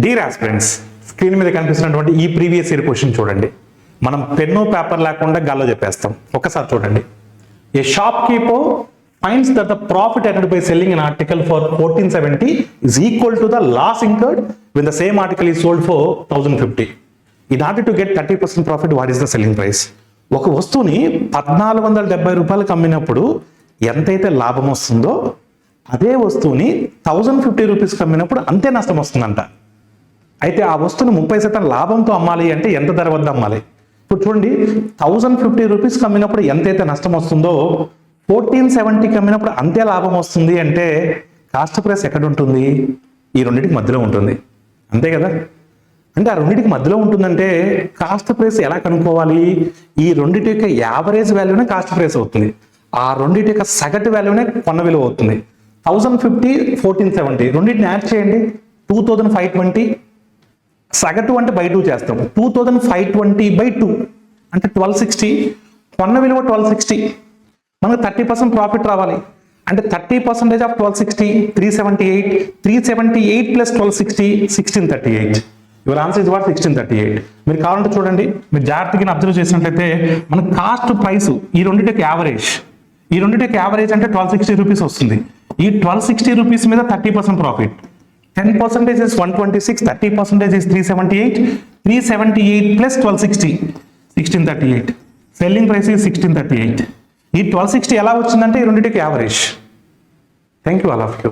Dear aspirants, screen మీద కనిపిస్తున్నటువంటి ఈ ప్రీవియస్ ఇయర్ క్వశ్చన్ చూడండి. మనం పెన్ను పేపర్ లేకుండా గాల్లో చెప్పేస్తాం. ఒకసారి చూడండి. A shopkeeper finds that the profit earned by selling an article for 1470 is equal to the loss incurred when the same article is sold for 1050. In order to get 30% profit, what is the selling price? ఒక వస్తువుని 1470 రూపాయలకు అమ్మినప్పుడు ఎంతైతే లాభం వస్తుందో అదే వస్తువుని 1050 రూపీస్కి అమ్మినప్పుడు అంతే నష్టం వస్తుందంట. అయితే ఆ వస్తువుని 30% లాభంతో అమ్మాలి అంటే ఎంత ధర వద్ద అమ్మాలి? ఇప్పుడు చూడండి, 1050 రూపీస్కి అమ్మినప్పుడు ఎంతైతే నష్టం వస్తుందో 1470కి అమ్మినప్పుడు అంతే లాభం వస్తుంది అంటే కాస్ట్ ప్రైస్ ఎక్కడ ఉంటుంది? ఈ రెండింటికి మధ్యలో ఉంటుంది, అంతే కదా? అంటే ఆ రెండింటికి మధ్యలో ఉంటుందంటే కాస్ట్ ప్రైస్ ఎలా కనుక్కోవాలి? ఈ రెండింటి యొక్క యావరేజ్ వాల్యూనే కాస్ట్ ప్రైస్ అవుతుంది, ఆ రెండింటి యొక్క సగటు వాల్యూనే కొన్న విలువ అవుతుంది. 1050, 1470 రెండింటిని యాడ్ చేయండి, 2520. సగటు అంటే బై 2 చేస్తాం, 2520/2 అంటే 1260. కొన్న విలువ 1260, మనకు 30% ప్రాఫిట్ రావాలి అంటే 30% of 1260 378. 378 plus 1260 1638. Your answer is what? 1638. మీరు కావాలంటే చూడండి, మీరు జాగ్రత్తగా అబ్జర్వ్ చేసినట్లయితే మన కాస్ట్ ప్రైస్ ఈ రెండింటికి యావరేజ్, ఈ రెండింటికి యావరేజ్ అంటే 1260 రూపీస్ వస్తుంది. ఈ 1260 రూపీస్ మీద 30% profit, 10% is 126, 30% is 378. 378 plus 1260 1638. Selling price is 1638. ఈ 1260 ఎలా వచ్చిందంటే ఈ రెండింటికి average. Thank you all of you.